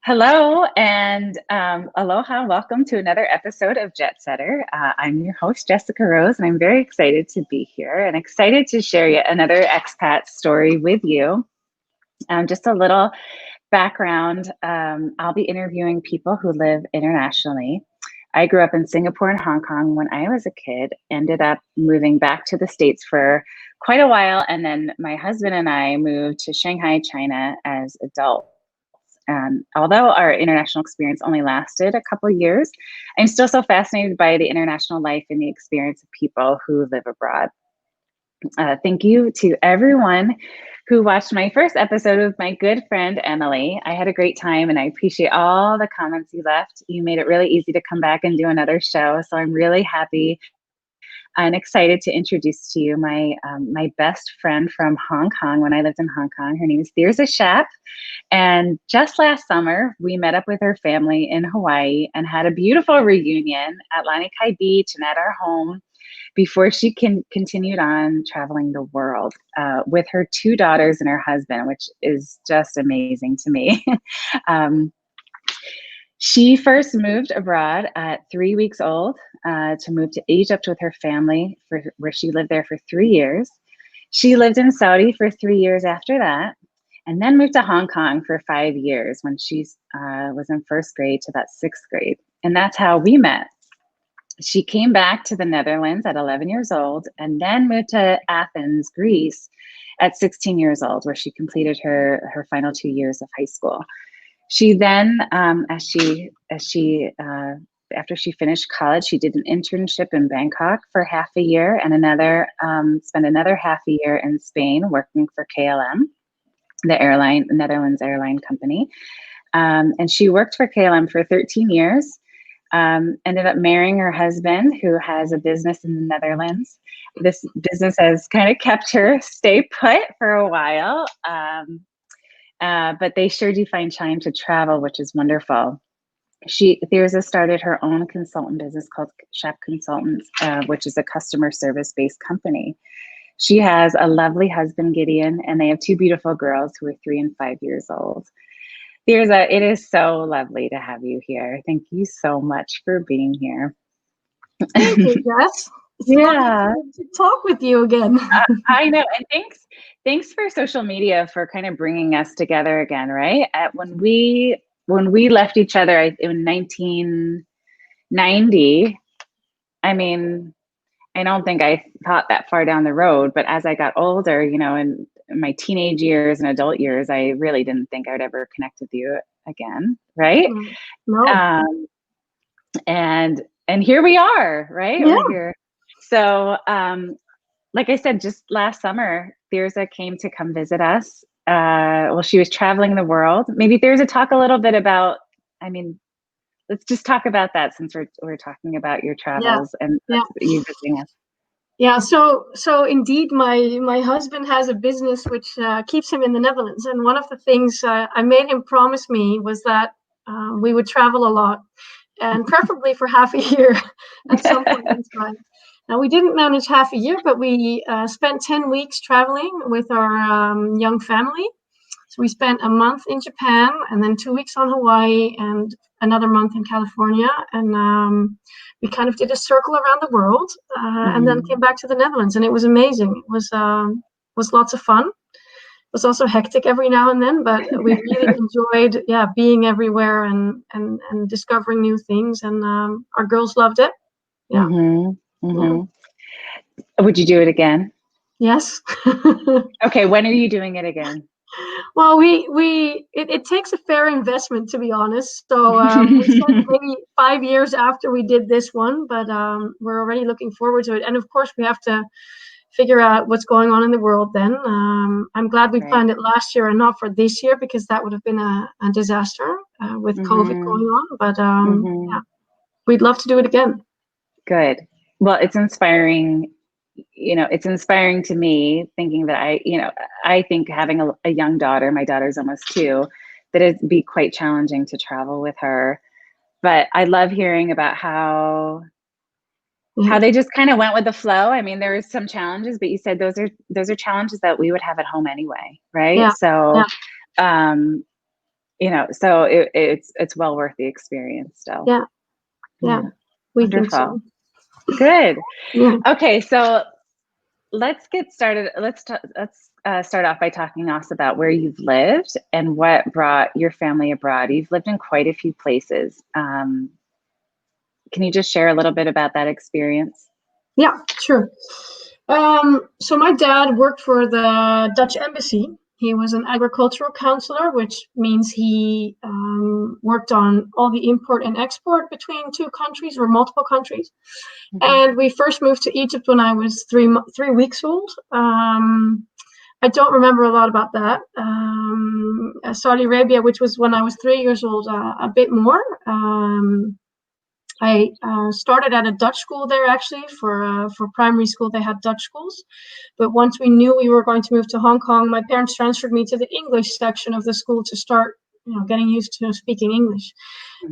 Hello and aloha. Welcome to another episode of Jetsetter. I'm your host, Jessica Rose, and I'm very excited to be here and excited to share yet another expat story with you. Just a little background. I'll be interviewing people who live internationally. I grew up in Singapore and Hong Kong when I was a kid, ended up moving back to the States for quite a while, and then my husband and I moved to Shanghai, China as adults. Although our international experience only lasted a couple of years, I'm still so fascinated by the international life and the experience of people who live abroad. Thank you to everyone who watched my first episode with my good friend Emily. I had a great time and I appreciate all the comments you left. You made it really easy to come back and do another show. So I'm really happy and excited to introduce to you my best friend from Hong Kong when I lived in Hong Kong. Her name is Thirza Schaap. And just last summer, we met up with her family in Hawaii and had a beautiful reunion at Lanikai Beach and at our home before she continued on traveling the world with her two daughters and her husband, which is just amazing to me. She first moved abroad at 3 weeks old to move to Egypt with her family, where she lived there for 3 years. She lived in Saudi for 3 years after that, and then moved to Hong Kong for 5 years when she was in first grade to about sixth grade. And that's how we met. She came back to the Netherlands at 11 years old and then moved to Athens, Greece at 16 years old, where she completed her final 2 years of high school. She then, after she finished college, she did an internship in Bangkok for half a year and spent another half a year in Spain working for KLM, the Netherlands airline company. And she worked for KLM for 13 years, ended up marrying her husband, who has a business in the Netherlands. This business has kind of kept her stay put for a while. But they sure do find time to travel, which is wonderful. Thirza started her own consultant business called Schaap Consultant, which is a customer service-based company. She has a lovely husband, Gideon, and they have two beautiful girls who are 3 and 5 years old. Thirza, it is so lovely to have you here. Thank you so much for being here. Thank you, Jess. It's lovely to talk with you again. I know, and thanks for social media for kind of bringing us together again, right? When we left each other in 1990, I mean, I don't think I thought that far down the road, but as I got older, in my teenage years and adult years, I really didn't think I would ever connect with you again, right? No. And here we are, right? Yeah. We're here. So, like I said, just last summer, Thirza came to come visit us. She was traveling the world. Maybe Thirza, talk a little bit about, let's just talk about that since we're talking about your travels and you visiting us. Yeah, so indeed, my husband has a business which keeps him in the Netherlands, and one of the things I made him promise me was that we would travel a lot, and preferably for half a year at some point in time. Now, we didn't manage half a year, but we spent 10 weeks traveling with our young family. So we spent a month in Japan and then 2 weeks on Hawaii and another month in California. And we kind of did a circle around the world and then came back to the Netherlands. And it was amazing. It was lots of fun. It was also hectic every now and then, but we really enjoyed being everywhere and discovering new things. And our girls loved it. Yeah. Would you do it again? Yes. Okay, when are you doing it again? Well, it takes a fair investment, to be honest. So we said maybe 5 years after we did this one, but we're already looking forward to it. And of course, we have to figure out what's going on in the world then. I'm glad we planned it last year and not for this year, because that would have been a disaster with COVID going on. But we'd love to do it again. Good. Well, it's inspiring. It's inspiring to me thinking that I think having a young daughter, my daughter's almost 2, that it'd be quite challenging to travel with her. But I love hearing about how they just kind of went with the flow. I mean, there was some challenges, but you said those are challenges that we would have at home anyway, right? Yeah. So, so it's well worth the experience still. Yeah, yeah, Yeah. we think Wonderful. so. Good. Yeah. Okay. So let's get started. Let's start off by talking to us about where you've lived and what brought your family abroad. You've lived in quite a few places. Can you just share a little bit about that experience? Yeah, sure. So my dad worked for the Dutch embassy. He was an agricultural counselor, which means he worked on all the import and export between two countries or multiple countries. Mm-hmm. And we first moved to Egypt when I was 3 weeks old. I don't remember a lot about that. Saudi Arabia, which was when I was 3 years old, a bit more. I started at a Dutch school there actually for primary school. They had Dutch schools, but once we knew we were going to move to Hong Kong, my parents transferred me to the English section of the school to start, getting used to speaking English.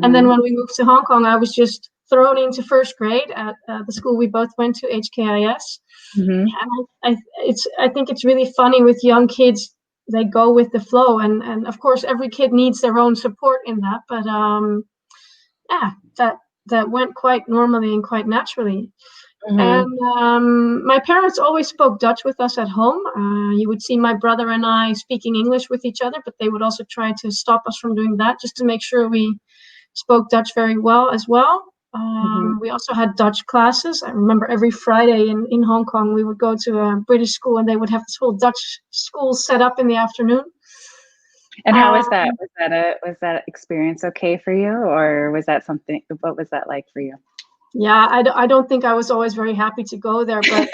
And then when we moved to Hong Kong, I was just thrown into first grade at the school we both went to, HKIS. Mm-hmm. And I think it's really funny with young kids. They go with the flow, and of course every kid needs their own support in that. But yeah, that went quite normally and quite naturally. Mm-hmm. And my parents always spoke Dutch with us at home. You would see my brother and I speaking English with each other, but they would also try to stop us from doing that just to make sure we spoke Dutch very well as well. Mm-hmm. We also had Dutch classes. I remember every Friday in Hong Kong, we would go to a British school and they would have this whole Dutch school set up in the afternoon. And how was that? Um, Was that experience okay for you, or was that something? What was that like for you? yeah, I don't think I was always very happy to go there, but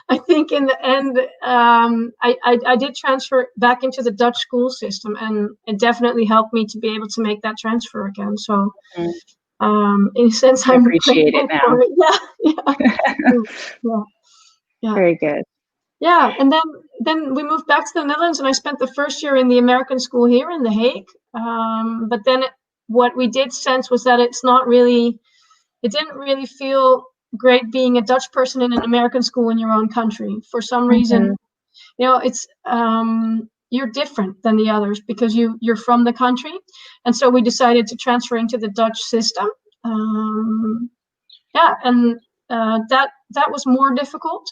I think in the end, I did transfer back into the Dutch school system, and it definitely helped me to be able to make that transfer again. So in a sense, I I'm appreciate it grateful now. for it. Yeah, yeah, yeah, Very good. yeah. And then we moved back to the Netherlands, and I spent the first year in the American school here in The Hague. But then what we did sense was that it didn't really feel great being a Dutch person in an American school in your own country. For some reason, Mm-hmm. it's you're different than the others because you're from the country, and so we decided to transfer into the Dutch system. Yeah, and that was more difficult.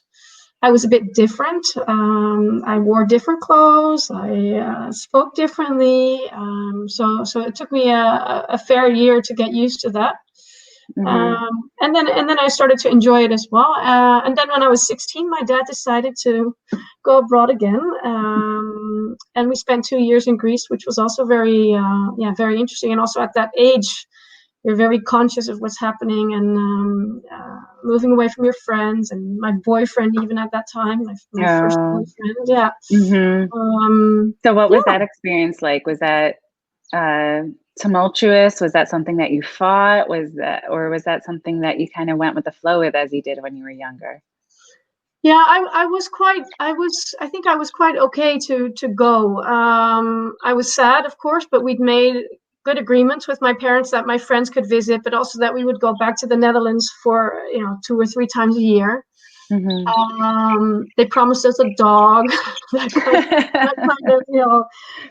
I was a bit different. I wore different clothes. I spoke differently. So it took me a fair year to get used to that. Mm-hmm. And then I started to enjoy it as well. And then when I was 16, my dad decided to go abroad again, and we spent 2 years in Greece, which was also very interesting. And also at that age, you're very conscious of what's happening and moving away from your friends and my boyfriend even at that time, my first Oh. boyfriend. Yeah. Mm-hmm. So what was Yeah. that experience like? Was that tumultuous? Was that something that you fought? Or was that something that you kind of went with the flow with as you did when you were younger? Yeah, I think I was quite okay to go. I was sad, of course, but we'd made good agreements with my parents that my friends could visit, but also that we would go back to the Netherlands for, 2 or 3 times a year. Mm-hmm. They promised us a dog, that kind of,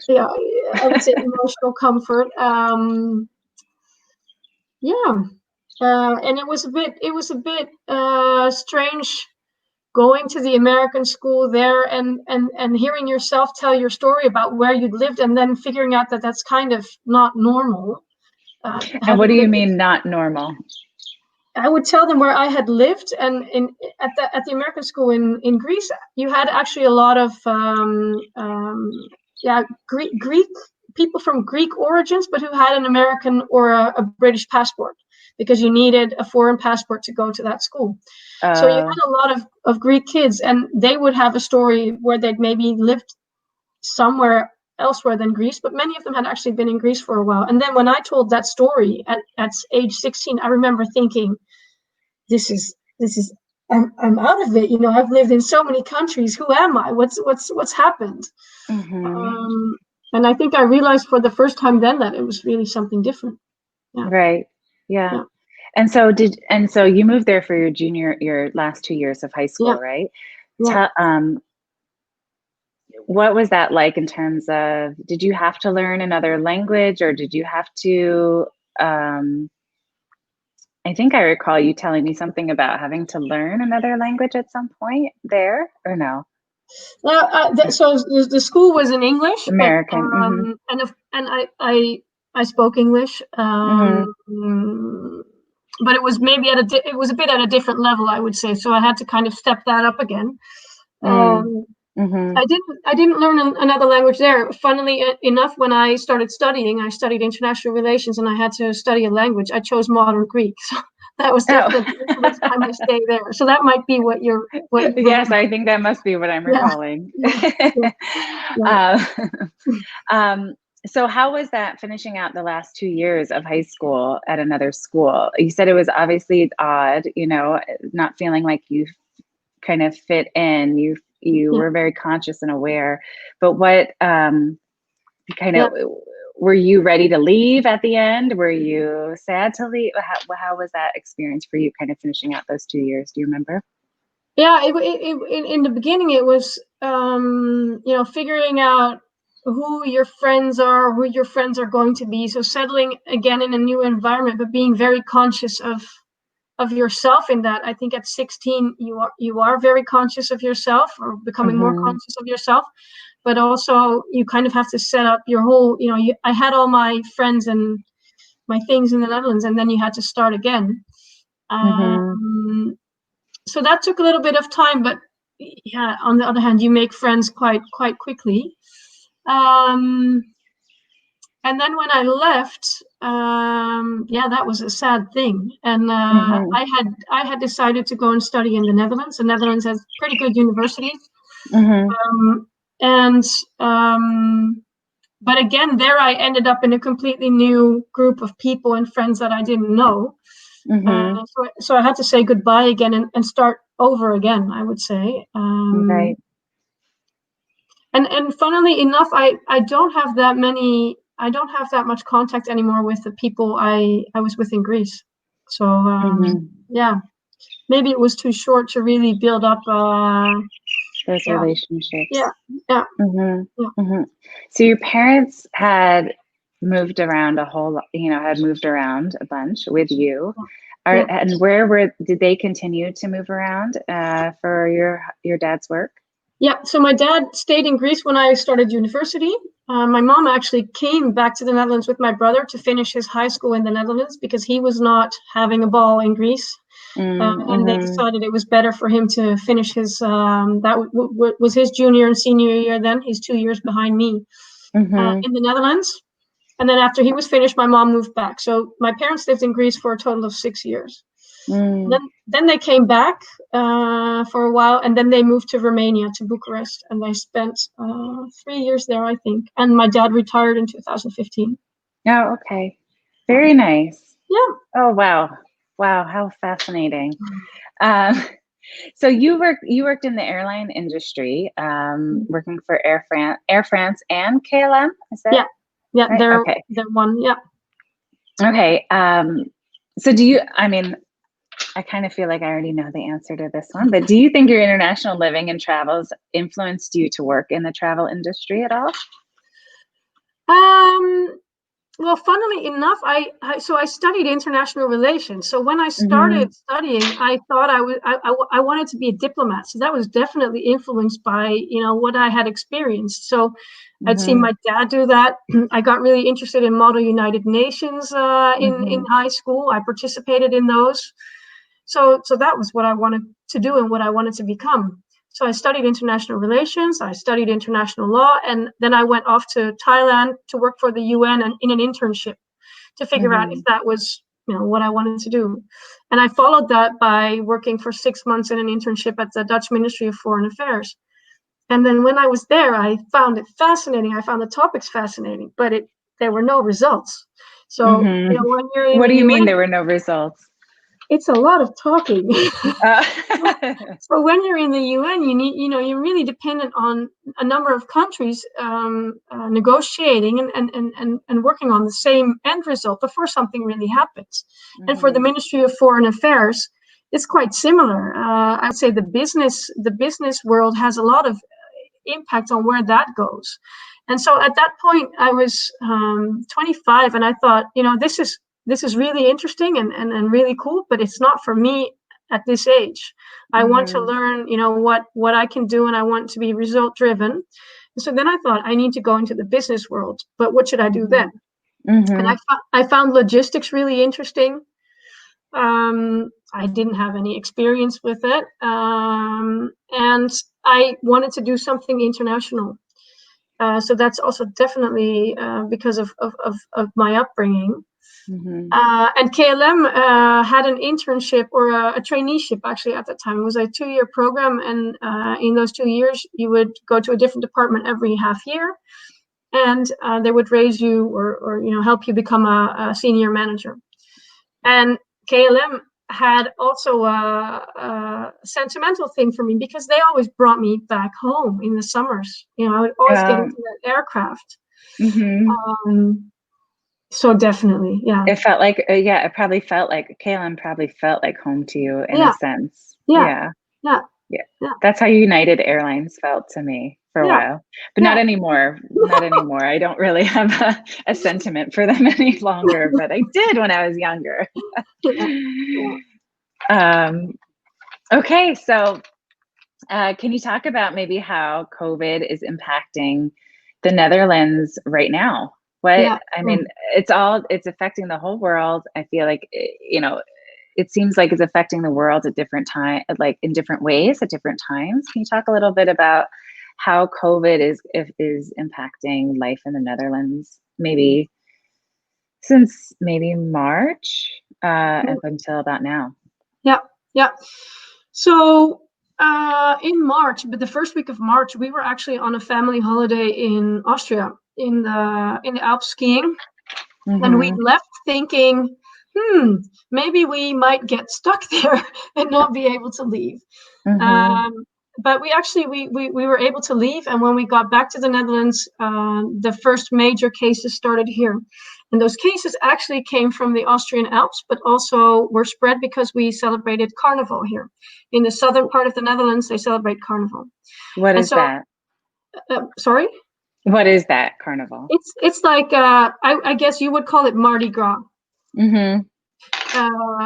yeah, I would say emotional comfort. Yeah, and it was a bit strange going to the American school there and hearing yourself tell your story about where you'd lived and then figuring out that that's kind of not normal. And what Having do you lived, mean not normal? I would tell them where I had lived, and at the American school in Greece, you had actually a lot of Greek people from Greek origins, but who had an American or a British passport because you needed a foreign passport to go to that school. So you Uh, had a lot of Greek kids, and they would have a story where they'd maybe lived somewhere elsewhere than Greece, but many of them had actually been in Greece for a while. And then when I told that story at age 16, I remember thinking, this is I'm out of it. I've lived in so many countries. Who am I? What's happened? mm-hmm. Um, and I think I realized for the first time then that it was really something different. Yeah, Right. Yeah. yeah, And so you moved there for your last 2 years of high yeah, school, right? yeah. Tell, what was that like in terms of, did you have to learn another language, or did you have to, I think I recall you telling me something about having to learn another language at some point there, or no? So the school was in English, but American. Mm-hmm. and I spoke English, Mm-hmm. but it was maybe it was a bit at a different level, I would say. So I had to kind of step that up again. Um, Mm-hmm. I didn't learn another language there. Funnily enough, when I started studying, I studied international relations, and I had to study a language. I chose modern Greek, so that was Oh. definitely the first time I stayed there. So that might be what you Yes, remember. I think that must be what I'm Yeah, recalling. yeah, yeah, right. um, um, so how was that finishing out the last 2 years of high school at another school? You said it was obviously odd, not feeling like you kind of fit in. You Yeah, were very conscious and aware, but what kind yeah. of were you ready to leave at the end? Were you sad to leave? How was that experience for you, kind of finishing out those 2 years? Do you remember? Yeah, in the beginning it was figuring out who your friends are, who your friends are going to be. So settling again in a new environment, but being very conscious of yourself in that. I think at 16 you are very conscious of yourself, or becoming more Mm-hmm. conscious of yourself, but also you kind of have to set up your whole, I had all my friends and my things in the Netherlands, and then you had to start again. Mm-hmm. Um, so that took a little bit of time, but yeah, on the other hand, you make friends quite quickly. Um, and then when I left, yeah, that was a sad thing. And Mm-hmm. I had decided to go and study in the Netherlands. The Netherlands has pretty good universities, Mm-hmm. um, and but again, there I ended up in a completely new group of people and friends that I didn't know. Mm-hmm. So I had to say goodbye again and start over again, I would say. Right. And funnily enough, I don't have that many. I don't have that much contact anymore with the people I was with in Greece. So Mm-hmm. yeah, maybe it was too short to really build up. Those Yeah, yeah, relationships. yeah, yeah, Mm-hmm. Mm-hmm. So your parents had moved around a whole lot, had moved around a bunch with you. yeah. And did they continue to move around for your dad's work? Yeah, so my dad stayed in Greece when I started university. My mom actually came back to the Netherlands with my brother to finish his high school in the Netherlands because he was not having a ball in Greece. And they Mm-hmm. decided it was better for him to finish his, was his junior and senior year then. He's 2 years behind me Mm-hmm. in the Netherlands. And then after he was finished, my mom moved back. So my parents lived in Greece for a total of 6 years. Mm. Then they came back for a while, and then they moved to Romania, to Bucharest, and they spent 3 years there, I think. And my dad retired in 2015. Oh, okay. Yeah, Very nice. yeah, Oh, wow. Wow, how fascinating. Um, so you worked in the airline industry, working for Air France and KLM, is that yeah, yeah. right? Okay. They're one. Yeah. Okay. So I mean, I kind of feel like I already know the answer to this one, but do you think your international living and travels influenced you to work in the travel industry at all? Um, Well, funnily enough, I studied international relations. So when I Mm-hmm. started studying, I thought I wanted to be a diplomat. So that was definitely influenced by what I had experienced. So I'd seen Mm-hmm. my dad do that. I got really interested in Model United Nations in Mm-hmm. high school. I participated in those. So that was what I wanted to do and what I wanted to become. So I studied international relations, I studied international law, and then I went off to Thailand to work for the UN and in an internship to figure out if Mm-hmm. that was what I wanted to do. And I followed that by working for 6 months in an internship at the Dutch Ministry of Foreign Affairs. And then when I was there, I found it fascinating. I found the topics fascinating, but there were no results. So Mm-hmm. when you're in What the do you mean UN, there were no results? it's a lot of talking. Uh, So when you're in the UN, you're really dependent on a number of countries negotiating and working on the same end result before something really happens. And for the mm-hmm. Ministry of Foreign Affairs, it's quite similar. I would say the business world has a lot of impact on where that goes. And so at that point, I was 25, and I thought, this is really interesting and really cool, but it's not for me at this age. I want to learn, what I can do, and I want to be result driven. And so then I thought, I need to go into the business world, but what should I do then? And I found logistics really interesting. I didn't have any experience with it. And I wanted to do something international. So that's also definitely because of my upbringing. And KLM had an internship or a traineeship actually at that time. It was a 2-year program, and in those 2 years, you would go to a different department every half year, and they would raise you or help you become a senior manager. And KLM had also a sentimental thing for me because they always brought me back home in the summers. I would always get into that aircraft. So definitely, yeah. It felt like, it probably felt like KLM probably felt like home to you in a sense. Yeah. That's how United Airlines felt to me for a while, but not anymore. Not anymore. I don't really have a sentiment for them any longer, but I did when I was younger. Okay, so can you talk about maybe how COVID is impacting the Netherlands right now? I mean, it's affecting the whole world. I feel like, it seems like it's affecting the world at different time, like in different ways at different times. Can you talk a little bit about how COVID is impacting life in the Netherlands, maybe since maybe March up until about now? Yeah. So in March, but the first week of March, we were actually on a family holiday in Austria, in the Alps skiing, and we left thinking, maybe we might get stuck there and not be able to leave. But we actually we were able to leave, and when we got back to the Netherlands, the first major cases started here. And those cases actually came from the Austrian Alps, but also were spread because we celebrated Carnival here. In the southern part of the Netherlands, they celebrate Carnival. What is that? Sorry? What is that, Carnival? It's like, I guess you would call it Mardi Gras.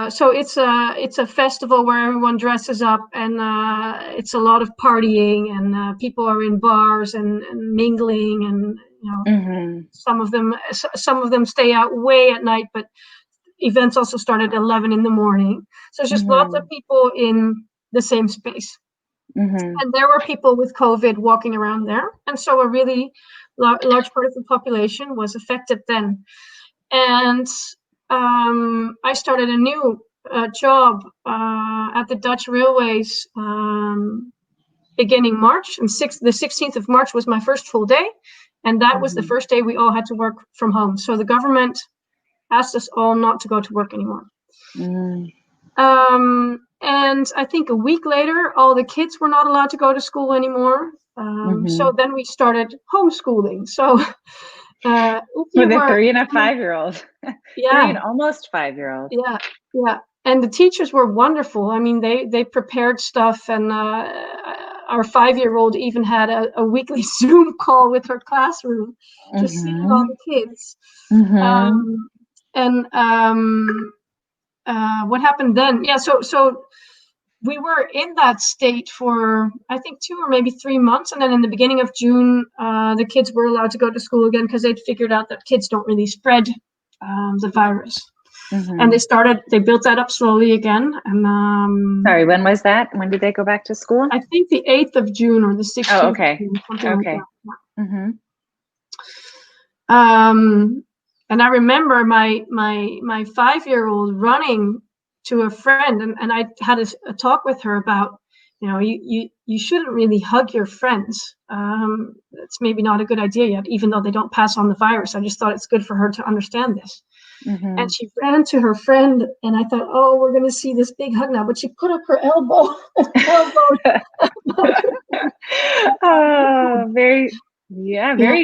So it's a festival where everyone dresses up, and it's a lot of partying, and people are in bars and mingling, and some of them stay out way at night, but events also start at 11 in the morning. So it's just lots of people in the same space. And there were people with COVID walking around there, and so a really large part of the population was affected then. And I started a new job at the Dutch Railways beginning March, and the 16th of March was my first full day, and that was the first day we all had to work from home. So the government asked us all not to go to work anymore. And I think a week later, all the kids were not allowed to go to school anymore. So then we started homeschooling. So with a 3 and a 5-year-old. 3 and almost 5-year-old. Yeah. And the teachers were wonderful. I mean, they prepared stuff, and our 5-year-old even had a weekly Zoom call with her classroom, just seeing all the kids. What happened then? So we were in that state for, I think, 2 or maybe 3 months. And then in the beginning of June, the kids were allowed to go to school again because they'd figured out that kids don't really spread the virus. And they built that up slowly again. And sorry, when was that? When did they go back to school? I think the 8th of June or the 16th. Oh, okay. Of June, something like that. And I remember my 5-year-old running to a friend, and I had a talk with her about, you shouldn't really hug your friends. It's maybe not a good idea yet, even though they don't pass on the virus. I just thought it's good for her to understand this. And she ran to her friend, and I thought, oh, we're going to see this big hug now. But she put up her elbow. Oh, very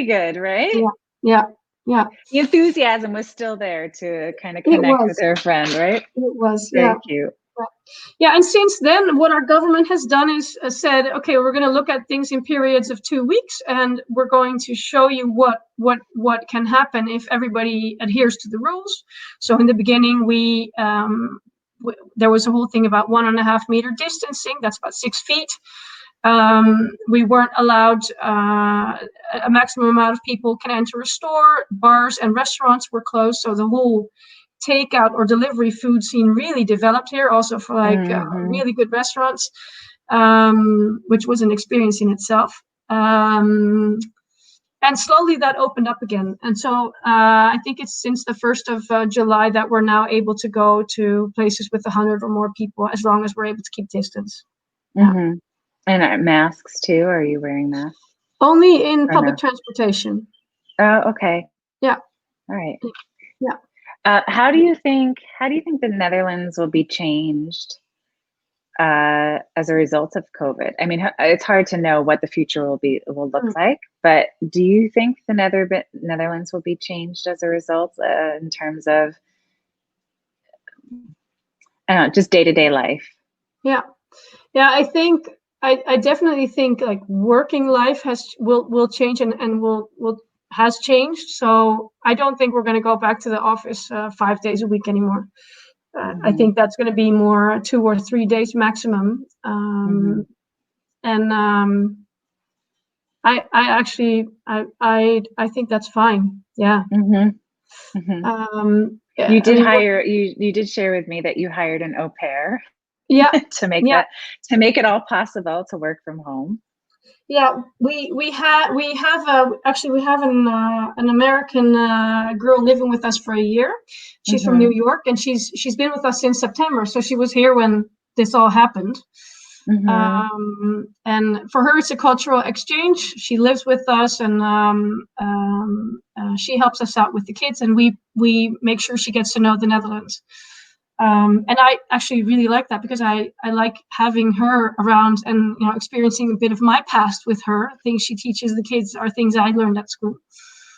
good, right? Yeah. The enthusiasm was still there to kind of connect with her friend, right? It was, very cute. Yeah, and since then, what our government has done is said, okay, we're going to look at things in periods of 2 weeks, and we're going to show you what can happen if everybody adheres to the rules. So in the beginning, there was a whole thing about 1.5 meter distancing. That's about 6 feet. We weren't allowed a maximum amount of people can enter a store. Bars and restaurants were closed, so the whole takeout or delivery food scene really developed here, also for really good restaurants, which was an experience in itself. And slowly that opened up again. And so I think it's since the 1st of July that we're now able to go to places with 100 or more people, as long as we're able to keep distance. Mm-hmm. And masks too? Are you wearing masks? Only in public transportation. Oh, okay. Yeah. All right. Yeah. How do you think the Netherlands will be changed as a result of COVID? I mean, it's hard to know what the future will look like, but do you think the Netherlands will be changed as a result in terms of, I don't know, just day-to-day life? Yeah. I definitely think like working life will change and has changed. So I don't think we're going to go back to the office 5 days a week anymore. I think that's going to be more 2 or 3 days maximum. And I think that's fine. Yeah. You did share with me that you hired an au pair. Yeah. to make it all possible to work from home. Yeah, we have an American girl living with us for a year. She's from New York, and she's been with us since September. So she was here when this all happened. And for her, it's a cultural exchange. She lives with us, and she helps us out with the kids, and we make sure she gets to know the Netherlands. And I actually really like that, because I like having her around and experiencing a bit of my past with her. Things she teaches the kids are things I learned at school.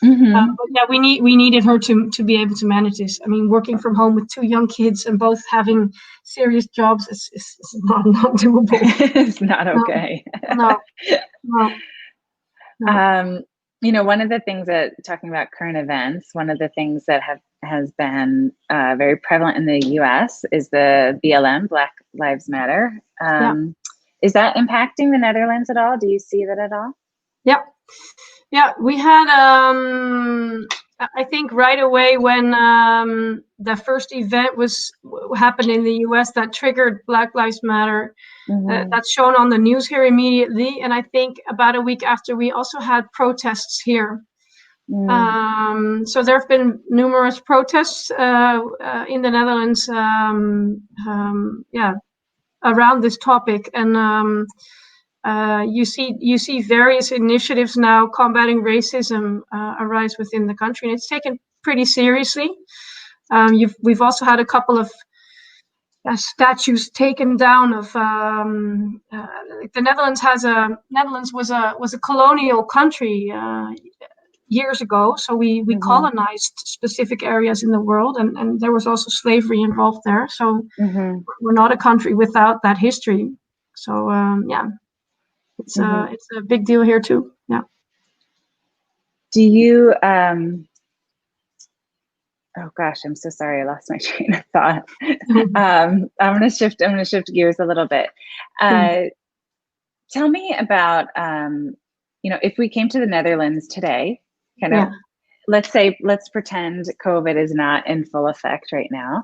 But yeah, we needed her to be able to manage this. I mean, working from home with 2 young kids and both having serious jobs is not doable. It's not okay. No. One of the things that, talking about current events, one of the things that has been very prevalent in the US is the BLM, Black Lives Matter. Is that impacting the Netherlands at all? Do you see that at all? Yeah, we had, I think right away when the first event happened in the US that triggered Black Lives Matter, that's shown on the news here immediately. And I think about a week after, we also had protests here. So there have been numerous protests in the Netherlands, around this topic. And you see various initiatives now combating racism arise within the country, and it's taken pretty seriously. We've also had a couple of statues taken down of the Netherlands. Netherlands was a colonial country years ago, so we colonized specific areas in the world, and there was also slavery involved there. So we're not a country without that history. So it's a big deal here too. Yeah. Do you oh gosh, I'm so sorry, I lost my train of thought. I'm gonna shift gears a little bit. Tell me about if we came to the Netherlands today, let's pretend COVID is not in full effect right now,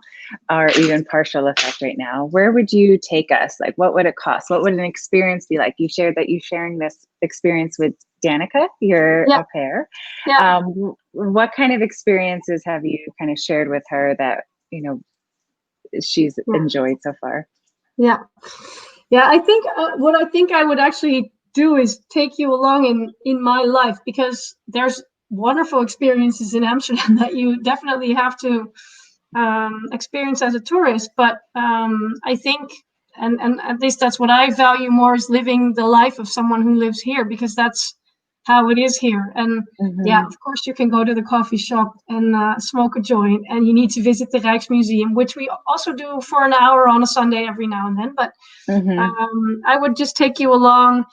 or even partial effect right now. Where would you take us? Like, what would it cost? What would an experience be like? You shared that you're sharing this experience with Danica, your au pair. What kind of experiences have you kind of shared with her that she's enjoyed so far? Yeah, I think what I think I would actually do is take you along in my life, because there's wonderful experiences in Amsterdam that you definitely have to experience as a tourist. But I think, and at least that's what I value more, is living the life of someone who lives here, because that's how it is here. And yeah, Mm-hmm. of course, you can go to the coffee shop and smoke a joint, and you need to visit the Rijksmuseum, which we also do for an hour on a Sunday every now and then. But Mm-hmm. I would just take you along,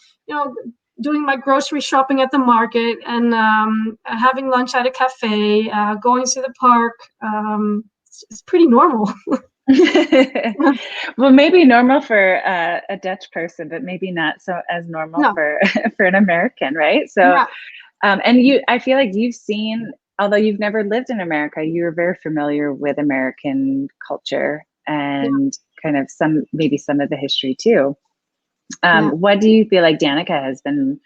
doing my grocery shopping at the market, and having lunch at a cafe, going to the park. It's pretty normal. Well, maybe normal for a Dutch person, but maybe not so as normal No, for for an American, right? So, yeah, and I feel like you've seen, although you've never lived in America, you're very familiar with American culture yeah, and kind of maybe some of the history too. yeah. What do you feel like Danica has been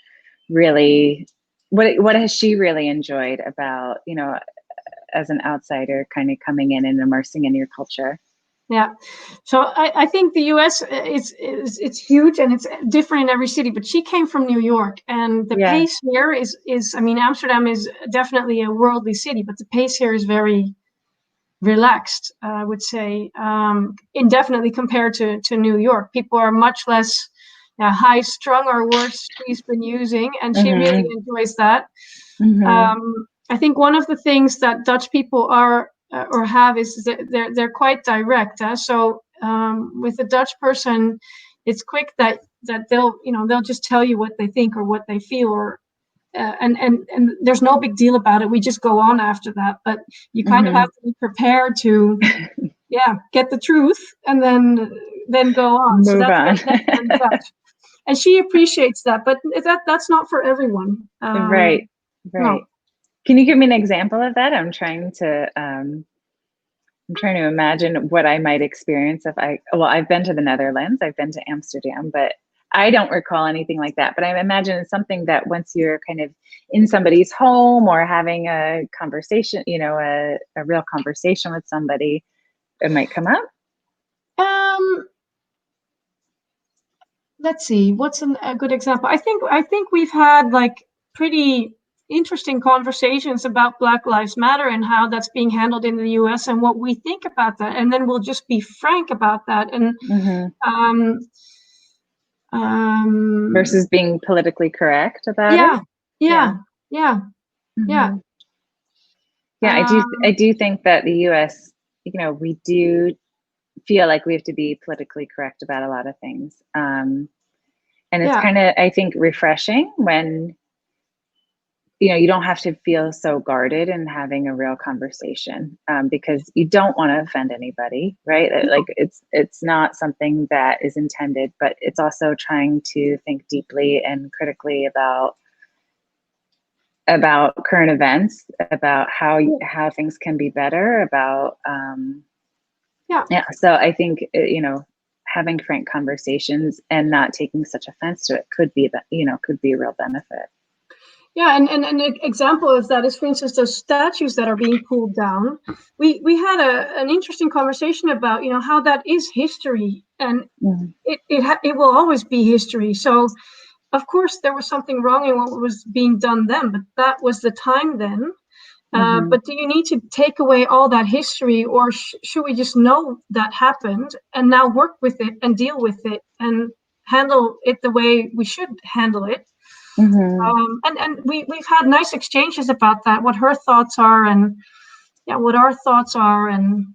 really, what has she really enjoyed about, as an outsider kind of coming in and immersing in your culture? Yeah, so I think the U.S. It's huge and it's different in every city. But she came from New York, and the Yeah. pace here is I mean, Amsterdam is definitely a worldly city, but the pace here is very relaxed. I would say, indefinitely compared to New York. People are much less high strung, or words she's been using, and she really Mm-hmm. enjoys that. Mm-hmm. I think one of the things that Dutch people are or have is that they're quite direct. So with a Dutch person, it's quick that they'll just tell you what they think or what they feel, or and there's no big deal about it. We just go on after that. But you kind of Mm-hmm. have to be prepared to get the truth and then go on. So Move on. that's very Dutch, and she appreciates that. But that's not for everyone. Right. No. Right. Can you give me an example of that? I'm trying to imagine what I might experience if I've been to the Netherlands, I've been to Amsterdam, but I don't recall anything like that. But I imagine it's something that once you're kind of in somebody's home or having a conversation, a real conversation with somebody, it might come up. Um, let's see. What's a good example? I think we've had like pretty interesting conversations about Black Lives Matter and how that's being handled in the U.S. and what we think about that, and then we'll just be frank about that. And Mm-hmm. um, um, Versus being politically correct about it. yeah, Yeah. yeah, yeah, yeah. Mm-hmm. Yeah, I Um, do think that the US, we do feel like we have to be politically correct about a lot of things. And it's yeah, kind of, I think, refreshing when, you don't have to feel so guarded in having a real conversation, because you don't want to offend anybody, right? Like no, it's not something that is intended, but it's also trying to think deeply and critically about current events, about how things can be better, about yeah. yeah. So I think having frank conversations and not taking such offense to it could be a real benefit. Yeah, and an example of that is, for instance, those statues that are being pulled down. We had an interesting conversation about how that is history, and Mm-hmm. it will always be history. So of course there was something wrong in what was being done then, but that was the time then. Mm-hmm. But do you need to take away all that history, or should we just know that happened and now work with it and deal with it and handle it the way we should handle it? Mm-hmm. And we've had nice exchanges about that, what her thoughts are, and what our thoughts are. And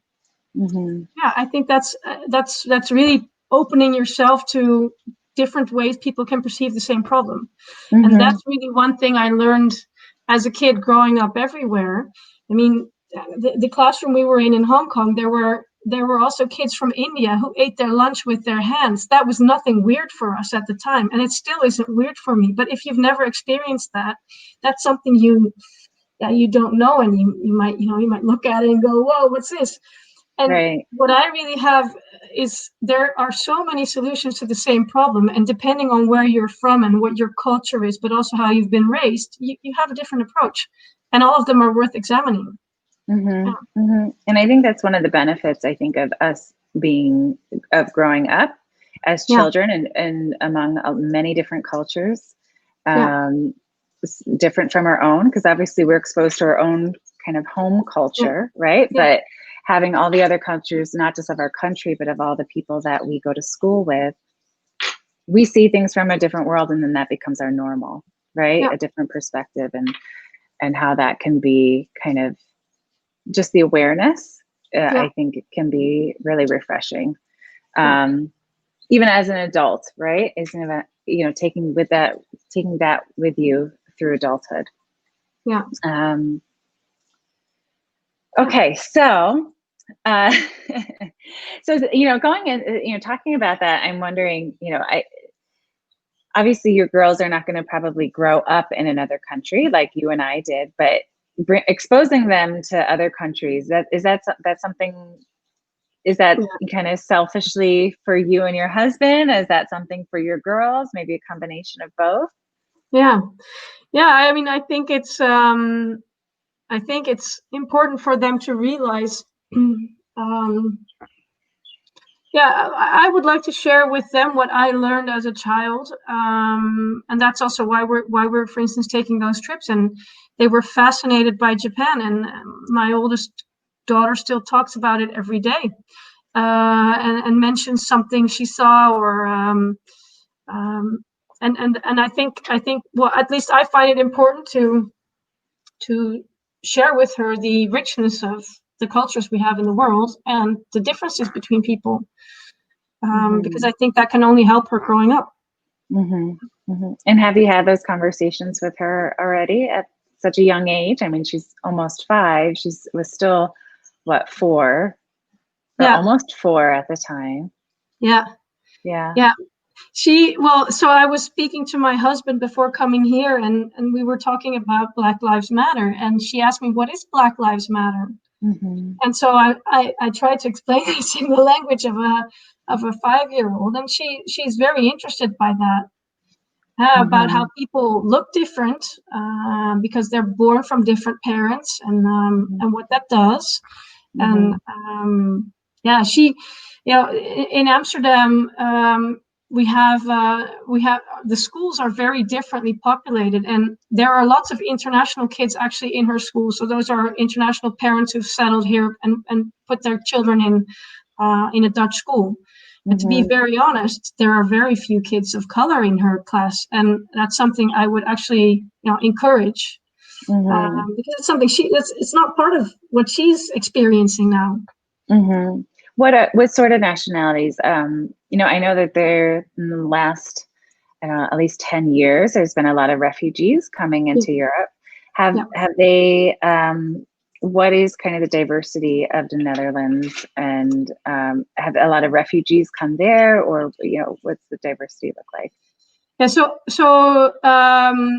Mm-hmm. yeah, I think that's really opening yourself to different ways people can perceive the same problem. And Mm-hmm. that's really one thing I learned as a kid growing up everywhere. I mean, the classroom we were in Hong Kong, there were also kids from India who ate their lunch with their hands. That was nothing weird for us at the time, and it still isn't weird for me. But if you've never experienced that, that's something you don't know, and you might look at it and go, "Whoa, what's this?" And Right. what I really have is, there are so many solutions to the same problem, and depending on where you're from and what your culture is, but also how you've been raised, you have a different approach, and all of them are worth examining. Mm-hmm. Yeah, Mm-hmm. And I think that's one of the benefits, I think, of us of growing up as yeah, children and among many different cultures, yeah, um, different from our own, because obviously we're exposed to our own kind of home yeah, culture, right? yeah, But having all the other cultures, not just of our country, but of all the people that we go to school with, we see things from a different world, and then that becomes our normal. right? Yeah. A different perspective, and how that can be kind of just the awareness. Yeah. I think it can be really refreshing. Yeah. Even as an adult, right? Isn't it, taking that with you through adulthood. Yeah. Okay, so uh, so going in, talking about that, I'm wondering, I obviously your girls are not going to probably grow up in another country like you and I did, but exposing them to other countries, that's something. Is that Yeah. kind of selfishly for you and your husband? Is that something for your girls? Maybe a combination of both? Yeah. Yeah. I mean, I think it's important for them to realize, yeah, I would like to share with them what I learned as a child, and that's also why we're, for instance, taking those trips. And they were fascinated by Japan, and my oldest daughter still talks about it every day, and mentions something she saw, or and I think well, at least I find it important to share with her the richness of the cultures we have in the world and the differences between people, because I think that can only help her growing up. And have you had those conversations with her already at such a young age? I mean, she's almost 5. She was still, what, 4? Or Yeah, almost 4 at the time. yeah, Yeah. yeah. So I was speaking to my husband before coming here, and we were talking about Black Lives Matter, and she asked me, what is Black Lives Matter? And so I tried to explain this in the language of a 5-year-old, and she's very interested by that. About how people look different, because they're born from different parents, and what that does. And yeah, in Amsterdam, we have the schools are very differently populated, and there are lots of international kids actually in her school. So those are international parents who've settled here and put their children in a Dutch school. But to be very honest, there are very few kids of color in her class, and that's something I would actually, encourage, because it's something it's not part of what she's experiencing now. What sort of nationalities? I know that there in the last, at least 10 years, there's been a lot of refugees coming into Europe. Have Yeah. they? What is kind of the diversity of the Netherlands, and have a lot of refugees come there, or what's the diversity look like? Yeah,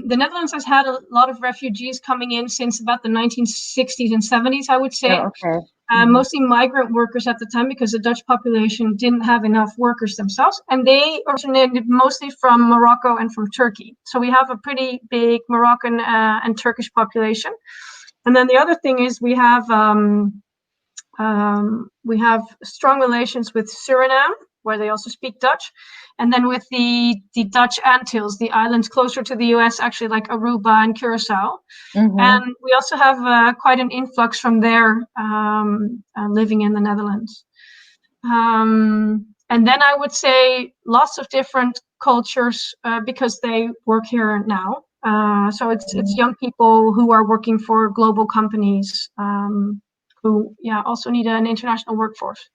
the Netherlands has had a lot of refugees coming in since about the 1960s and 70s, I would say. Oh, okay. Mostly migrant workers at the time, because the Dutch population didn't have enough workers themselves, and they originated mostly from Morocco and from Turkey. So we have a pretty big Moroccan and Turkish population. And then the other thing is we have strong relations with Suriname, where they also speak Dutch, and then with the Dutch Antilles, the islands closer to the US, actually, like Aruba and Curacao. And we also have quite an influx from there, living in the Netherlands. And then I would say lots of different cultures, because they work here now. So it's young people who are working for global companies, who also need an international workforce.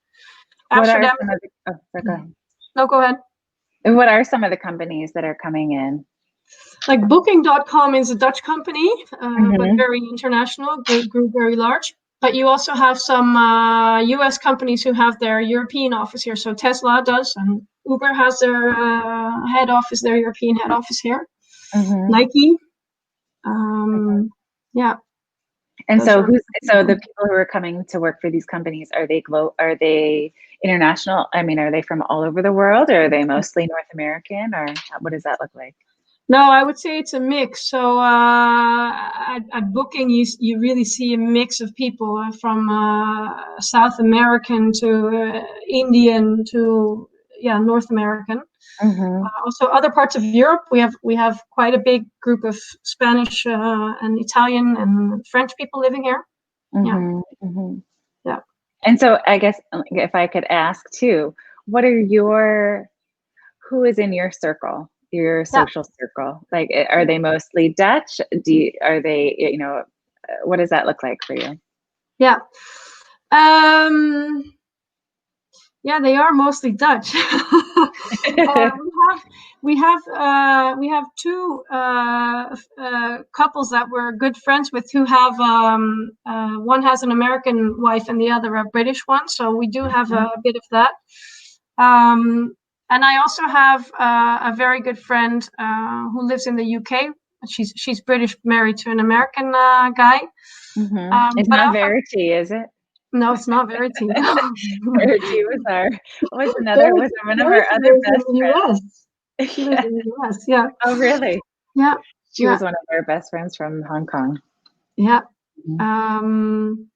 What are Amsterdam. some of the? Oh, go ahead. No, go ahead. And what are some of the companies that are coming in? Like Booking.com is a Dutch company, but very international, grew very large. But you also have some US companies who have their European office here. So Tesla does, and Uber has their their European head office here. Nike. Yeah. And so the people who are coming to work for these companies, are they international? I mean, are they from all over the world, or are they mostly North American, or what does that look like? No, I would say it's a mix. So at Booking, you really see a mix of people, from South American to Indian to North American. Also, other parts of Europe, we have quite a big group of Spanish and Italian and French people living here. Yeah. And so I guess if I could ask too, who is in your circle? your Yeah, social circle? Like, are they mostly Dutch? Are they, what does that look like for you? yeah. Um, yeah, they are mostly Dutch. We have two couples that we're good friends with who have one has an American wife and the other a British one. So we do have a bit of that. And I also have a very good friend who lives in the UK. She's British, married to an American guy. It's But not Verity, is it? no, it's not Verity. Verity was was one of our Verity other lives in best the US. She friends. lives in the US. Yeah. Oh, really? Yeah. She Yeah. was one of our best friends from Hong Kong. Yeah. Mhm.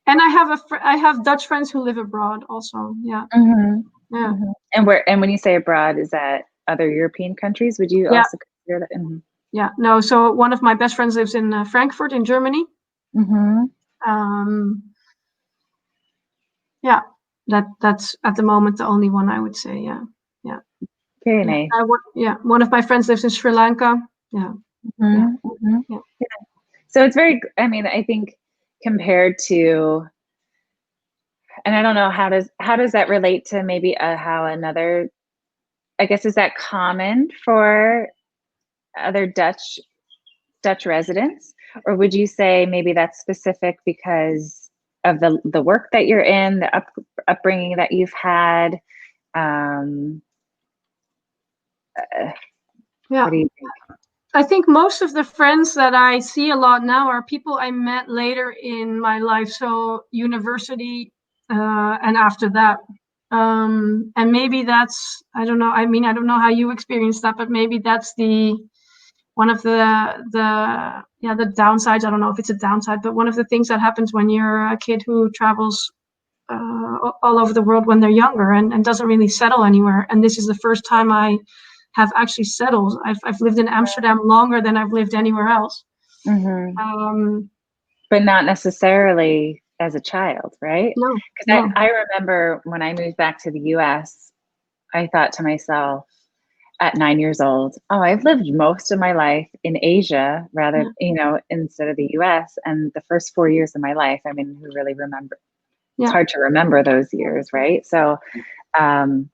And I have Dutch friends who live abroad also. Yeah. Mhm. Yeah. Mhm. And when you say abroad, is that other European countries? Would you Yeah. also consider that? Yeah. No, so one of my best friends lives in Frankfurt in Germany. Mhm. Um, yeah. That's at the moment the only one I would say. Yeah. Yeah. Very Yeah. nice. One of my friends lives in Sri Lanka. Yeah. Yeah. Mhm. Mhm. Yeah. So it's very, I mean, I think compared to, and I don't know, how does that relate to maybe how another, I guess, is that common for other Dutch residents, or would you say maybe that's specific because of the work that you're in, the upbringing that you've had? Um, Yeah. what do you think? I think most of the friends that I see a lot now are people I met later in my life, so university, and after that. And maybe that's, I don't know. I mean, I don't know how you experience that, but maybe that's the one of the downsides. I don't know if it's a downside, but one of the things that happens when you're a kid who travels all over the world when they're younger and doesn't really settle anywhere. And this is the first time I have actually settled. I've lived in Amsterdam longer than I've lived anywhere else. Hmm. Um, But not necessarily as a child, right? no, Because no, I remember when I moved back to the US, I thought to myself at 9 years old, oh, I've lived most of my life in Asia rather, yeah, instead of the US. And the first 4 years of my life, I mean, who really remember? It's yeah, hard to remember those years, right? So, um,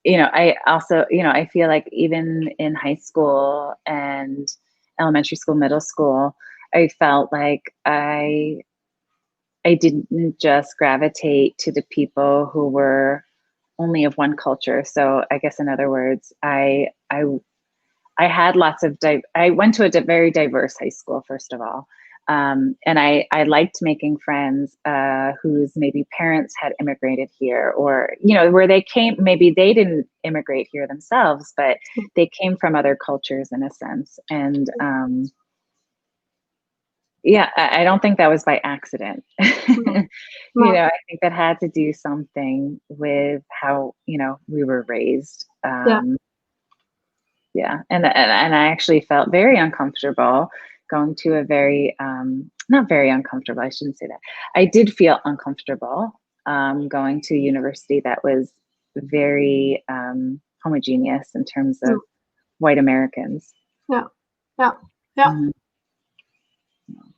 I also, I feel like even in high school and elementary school, middle school, I felt like I didn't just gravitate to the people who were only of one culture. So I guess in other words, I had lots of I went to a very diverse high school, first of all. And I liked making friends whose maybe parents had immigrated here, or where they came, maybe they didn't immigrate here themselves, but they came from other cultures in a sense. And yeah, I don't think that was by accident. no, no, I think that had to do something with how we were raised. yeah, Yeah, and I actually felt very uncomfortable going to a very not very uncomfortable. I shouldn't say that. I did feel uncomfortable going to a university that was very homogeneous in terms mm, of white Americans. yeah, yeah, yeah, Mhm.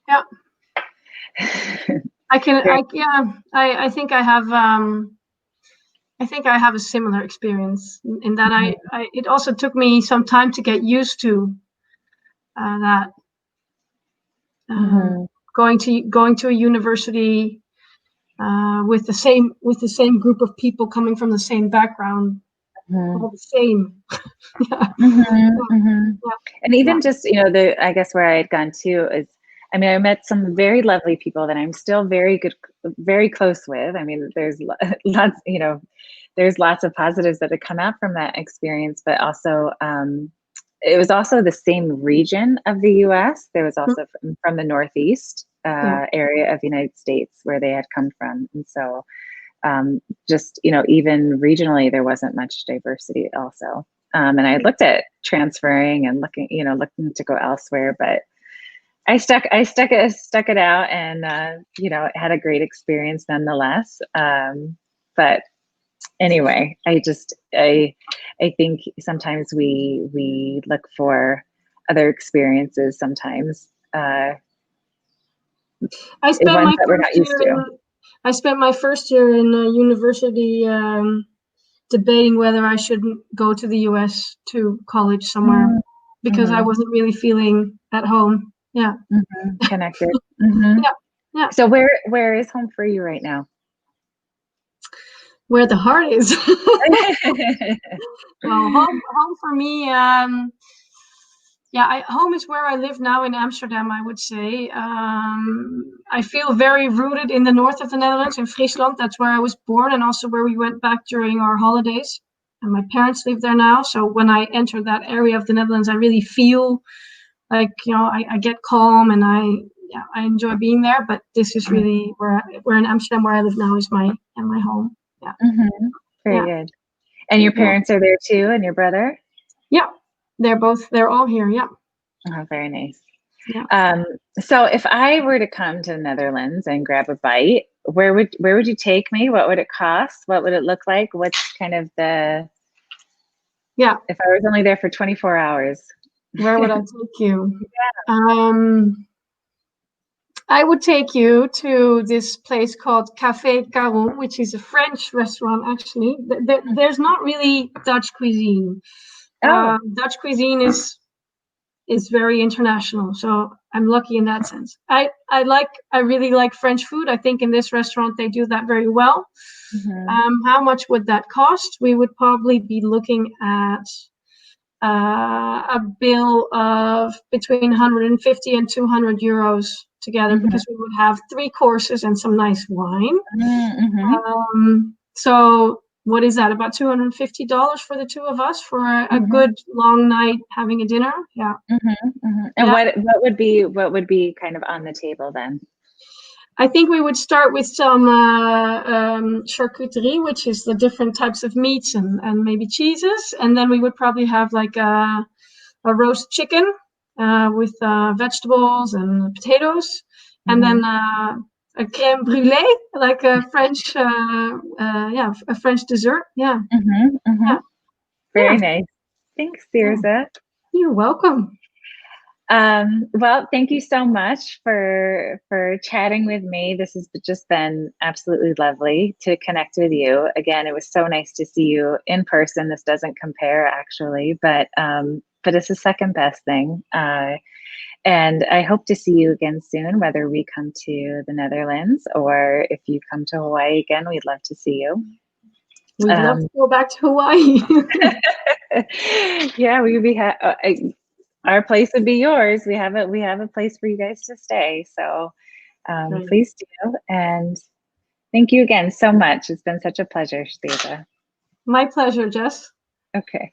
yeah. I can, Very- yeah, I think I have a similar experience in that it also took me some time to get used to that. Um, Mhm. going to a university with the same group of people coming from the same background, Mhm. all the same. Yeah, Mhm. Mhm. And yeah, even just, I guess where I had gone to is, I mean, I met some very lovely people that I'm still very close with. I mean, there's lots, there's lots of positives that have come out from that experience, but also, it was also the same region of the US. There was yeah, also from the Northeast yeah, area of the United States where they had come from. And so, just even regionally there wasn't much diversity also, and I looked at transferring and looking to go elsewhere, but I stuck it out, and had a great experience nonetheless. But anyway, I think sometimes we look for other experiences sometimes, I spent ones my that we're first not used year to. I spent my first year in university debating whether I should go to the US to college somewhere because I Mm-hmm. wasn't really feeling at home. Yeah. Mm-hmm. Connected. Mm-hmm. Yeah. Yeah. So where is home for you right now? Where the heart is. Well, home for me, yeah, home is where I live now in Amsterdam, I would say. I feel very rooted in the north of the Netherlands, in Friesland. That's where I was born and also where we went back during our holidays. And my parents live there now. So when I enter that area of the Netherlands, I really feel like, I get calm and I enjoy being there. But this is really where in Amsterdam, where I live now, is my home. Yeah. Mm-hmm. Very Yeah. good. And your Yeah. parents are there too, and your brother? Yeah. They're all here. Yeah. Oh, very nice. Yeah. Um, so if I were to come to the Netherlands and grab a bite, where would you take me? What would it cost? What would it look like? What's kind of Yeah. if I was only there for 24 hours? Where would I take you? I would take you to this place called Café Caron, which is a French restaurant, actually. There's not really Dutch cuisine. Oh, Dutch cuisine is very international, so I'm lucky in that sense. I really like French food. I think in this restaurant they do that very well. mhm, How much would that cost? We would probably be looking at a bill of between 150 and 200 euros together mhm, because we would have 3 courses and some nice wine. mhm, So what is that? About $250 for the two of us for a mhm, good long night having a dinner. Yeah. mhm, mhm. And Yeah. what would be kind of on the table then? I think we would start with some charcuterie, which is the different types of meats and maybe cheeses. And then we would probably have like a roast chicken with vegetables and potatoes, and then Mhm, a crème brûlée, like a French, yeah, a French dessert. Yeah, mhm, yeah, mhm. yeah, Very nice. Thanks, yeah. Thirza. You're welcome. Well, thank you so much for chatting with me. This has just been absolutely lovely to connect with you. Again, it was so nice to see you in person. This doesn't compare actually, but it's the second best thing. And I hope to see you again soon, whether we come to the Netherlands or if you come to Hawaii again, we'd love to see you. We'd love Um, to go back to Hawaii. yeah, our place would be yours. We have a place for you guys to stay. So Great. please do. And thank you again so much. It's been such a pleasure, Steva. My pleasure, Jess. Okay.